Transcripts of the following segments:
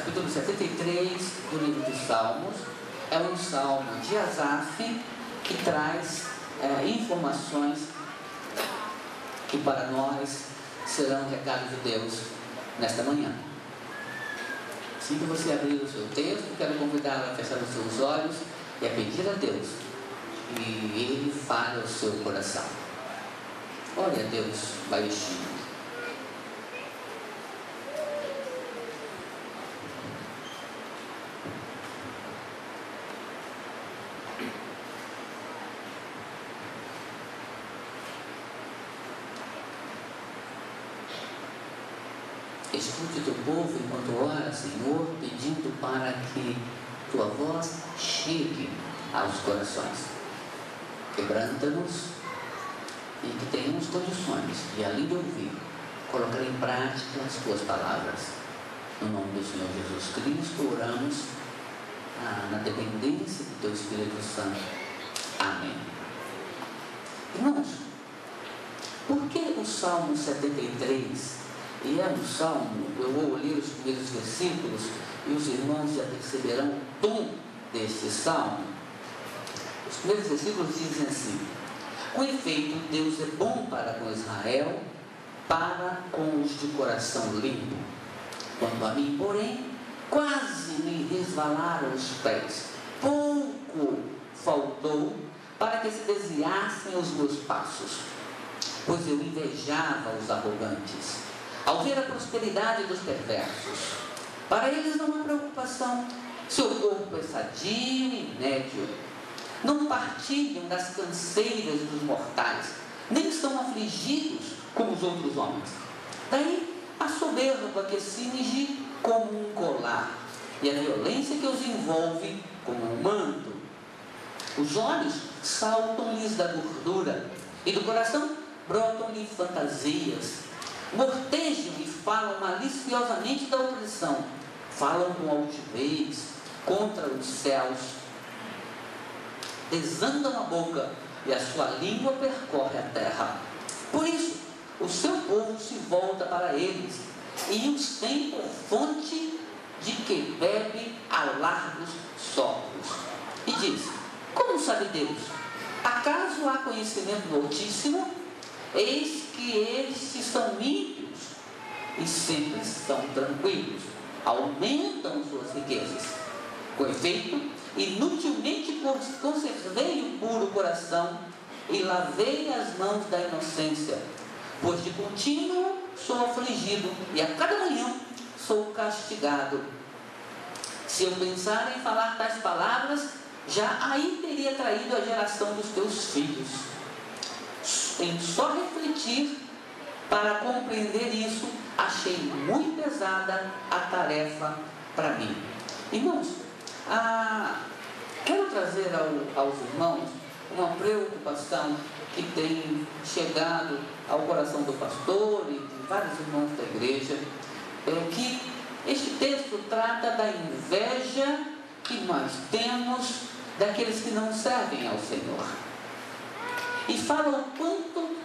capítulo 73 do livro dos Salmos. É um salmo de Asaf que traz informações que para nós serão recados de Deus nesta manhã. Assim que você abrir o seu texto, quero convidá-lo a fechar os seus olhos e a pedir a Deus e Ele fale ao seu coração. Olha a Deus baixinho. Escute teu povo enquanto ora, Senhor, pedindo para que tua voz chegue aos corações. Quebranta-nos e que tenhamos condições de, além de ouvir, colocar em prática as tuas palavras. No nome do Senhor Jesus Cristo, oramos na dependência do teu Espírito Santo. Amém. Irmãos, por que o Salmo 73? E é um salmo, eu vou ler os primeiros versículos e os irmãos já perceberão o tom deste salmo. Os primeiros versículos dizem assim: com efeito, Deus é bom para com Israel, para com os de coração limpo. Quanto a mim, porém, quase me resvalaram os pés. Pouco faltou para que se desviassem os meus passos, pois eu invejava os arrogantes ao ver a prosperidade dos perversos. Para eles não há preocupação, seu corpo é sadio e médio. Não partilham das canseiras dos mortais, nem são afligidos como os outros homens. Daí a soberba que cinge como um colar, e a violência que os envolve como um manto. Os olhos saltam-lhes da gordura, e do coração brotam-lhe fantasias. Mortejam e falam maliciosamente da opressão, falam com altivez contra os céus, desandam a boca e a sua língua percorre a terra. Por isso, o seu povo se volta para eles e os tem por fonte de que bebe a largos sopros. E diz: como sabe Deus? Acaso há conhecimento do Altíssimo? Eis que estes são ímpios e sempre estão tranquilos, aumentam suas riquezas. Com efeito, inutilmente conservei o puro coração e lavei as mãos da inocência, pois de contínuo sou afligido e a cada manhã sou castigado. Se eu pensar em falar tais palavras, já aí teria traído a geração dos teus filhos. Em só refletir para compreender isso, achei muito pesada a tarefa para mim. Irmãos, quero trazer aos irmãos uma preocupação que tem chegado ao coração do pastor e de vários irmãos da igreja, que este texto trata da inveja que nós temos daqueles que não servem ao Senhor. E fala o quanto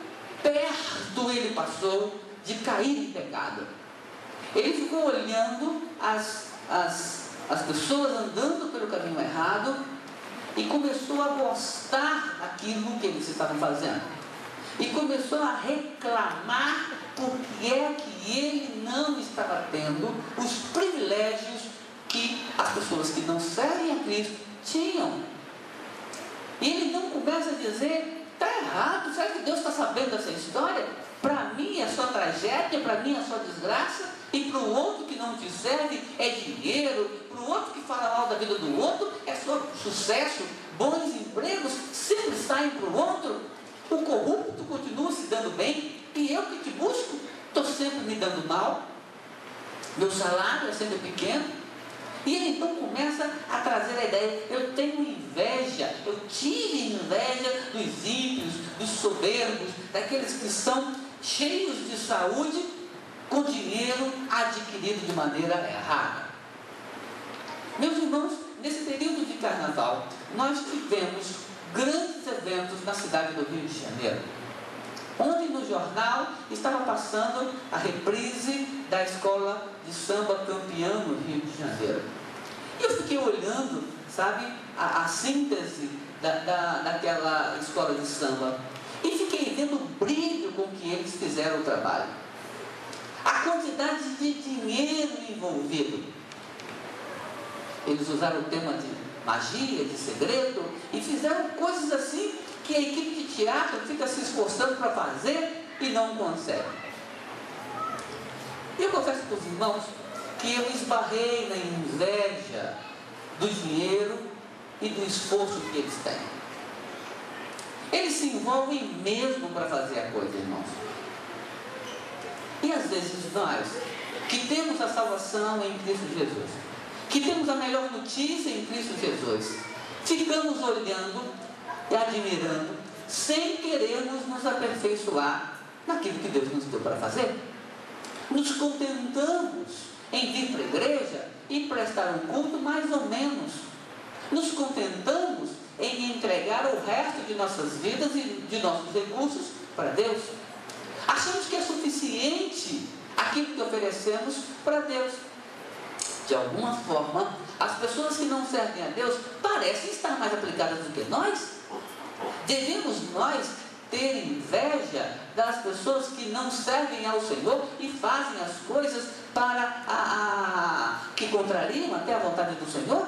perto ele passou de cair em pecado. Ele ficou olhando as pessoas andando pelo caminho errado e começou a gostar daquilo que eles estavam fazendo. E começou a reclamar porque é que ele não estava tendo os privilégios que as pessoas que não servem a Cristo tinham. E ele não começa a dizer: está errado, será que Deus está sabendo dessa história? Para mim é só tragédia, para mim é só desgraça, e para o outro que não te serve é dinheiro, para o outro que fala mal da vida do outro é só sucesso, bons empregos sempre saem para o outro, o corrupto continua se dando bem, e eu que te busco, estou sempre me dando mal, meu salário é sempre pequeno. E ele então começa a trazer a ideia: eu tenho inveja, eu tive inveja dos ímpios, dos soberbos, daqueles que são cheios de saúde, com dinheiro adquirido de maneira errada. Meus irmãos, nesse período de carnaval, nós tivemos grandes eventos na cidade do Rio de Janeiro. Ontem no jornal estava passando a reprise da escola de samba campeã no Rio de Janeiro. E eu fiquei olhando, sabe, a síntese daquela escola de samba. E fiquei vendo o brilho com que eles fizeram o trabalho. A quantidade de dinheiro envolvido. Eles usaram o tema de magia, de segredo, e fizeram coisas assim que a equipe de teatro fica se esforçando para fazer e não consegue. E eu confesso para os irmãos que eu esbarrei na inveja do dinheiro e do esforço que eles têm. Eles se envolvem mesmo para fazer a coisa, irmãos. E às vezes nós, que temos a salvação em Cristo Jesus, que temos a melhor notícia em Cristo Jesus, ficamos olhando e admirando, sem querermos nos aperfeiçoar naquilo que Deus nos deu para fazer. Nos contentamos em vir para a igreja e prestar um culto mais ou menos. Nos contentamos em entregar o resto de nossas vidas e de nossos recursos para Deus. Achamos que é suficiente aquilo que oferecemos para Deus. De alguma forma, as pessoas que não servem a Deus parecem estar mais aplicadas do que nós. Devemos nós ter inveja das pessoas que não servem ao Senhor e fazem as coisas que contrariam até a vontade do Senhor?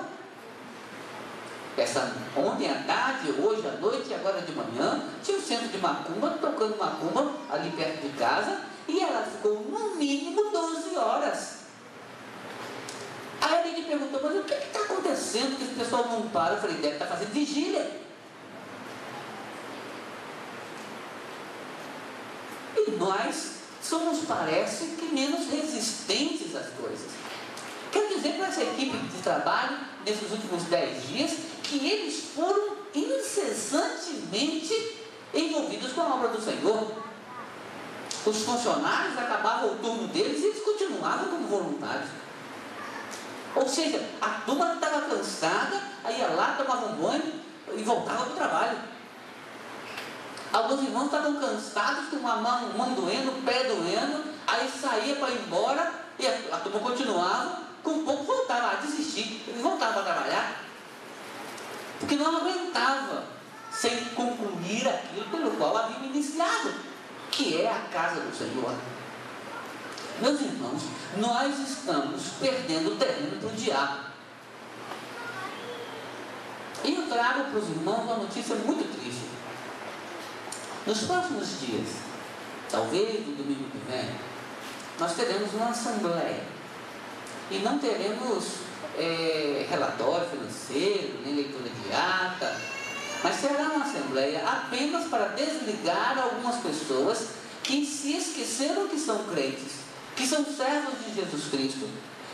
Ontem à tarde, hoje à noite e agora de manhã, tinha um centro de macumba, tocando macumba ali perto de casa, e ela ficou no mínimo 12 horas. Aí a gente perguntou, mas o que está acontecendo que esse pessoal não para? Eu falei, deve estar fazendo vigília. E nós somos, parece que, menos resistentes às coisas. Quero dizer para essa equipe de trabalho, nesses últimos 10 dias, que eles foram incessantemente envolvidos com a obra do Senhor. Os funcionários acabavam o turno deles e eles continuavam como voluntários. Ou seja, a turma estava cansada, aí ia lá, tomava um banho e voltava para o trabalho. Alguns irmãos estavam cansados, com uma mão doendo, o pé doendo, aí saía para ir embora e a turma continuava, com um pouco voltava a desistir, e voltava a trabalhar, porque não aguentava sem concluir aquilo pelo qual haviam iniciado, que é a casa do Senhor. Meus irmãos, nós estamos perdendo o terreno para o diabo. E eu trago para os irmãos uma notícia muito triste. Nos próximos dias, talvez no domingo que vem, nós teremos uma assembleia. E não teremos relatório financeiro, nem leitura de ata, mas será uma assembleia apenas para desligar algumas pessoas que se esqueceram que são crentes, que são servos de Jesus Cristo,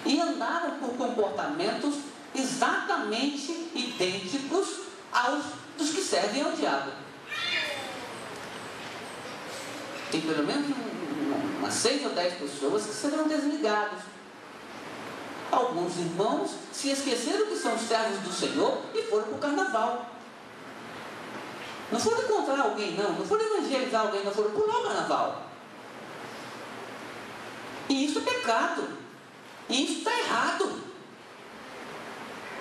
e andaram por comportamentos exatamente idênticos aos dos que servem ao diabo. Tem pelo menos umas 6 ou 10 pessoas que serão desligados. Alguns irmãos se esqueceram que são servos do Senhor e foram para o carnaval. Não foram encontrar alguém, não foram evangelizar alguém, não foram pular o carnaval. E isso é pecado. E isso está errado.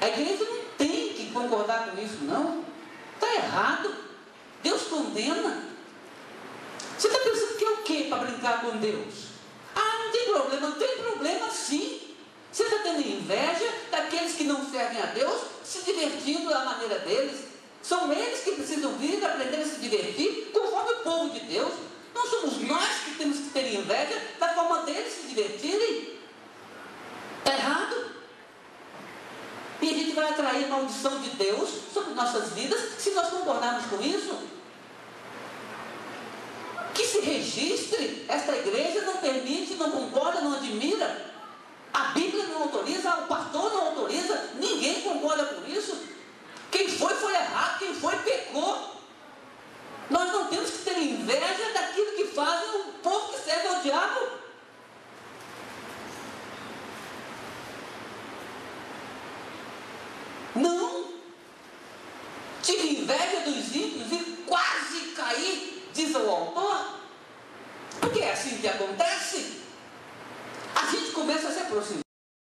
A igreja não tem que concordar com isso, não. Está errado. Deus condena. Você está pensando que é o quê para brincar com Deus? Não tem problema. Não tem problema sim. Você está tendo inveja daqueles que não servem a Deus, se divertindo da maneira deles. São eles que precisam vir e aprender a se divertir conforme o povo de Deus. Não somos nós que temos que ter inveja da forma deles se divertirem. Está errado. E a gente vai atrair a maldição de Deus sobre nossas vidas se nós concordarmos com isso. Que se registre, esta igreja não permite, não concorda, não admira. A Bíblia não autoriza, o pastor não autoriza, ninguém concorda com isso. Quem foi errado, quem foi pecou. Nós não temos que ter inveja daquilo que fazem o povo que serve ao diabo. Não. Tive inveja dos ímpios e quase caí, diz o autor. Porque é assim que acontece. A gente começa a se falou assim,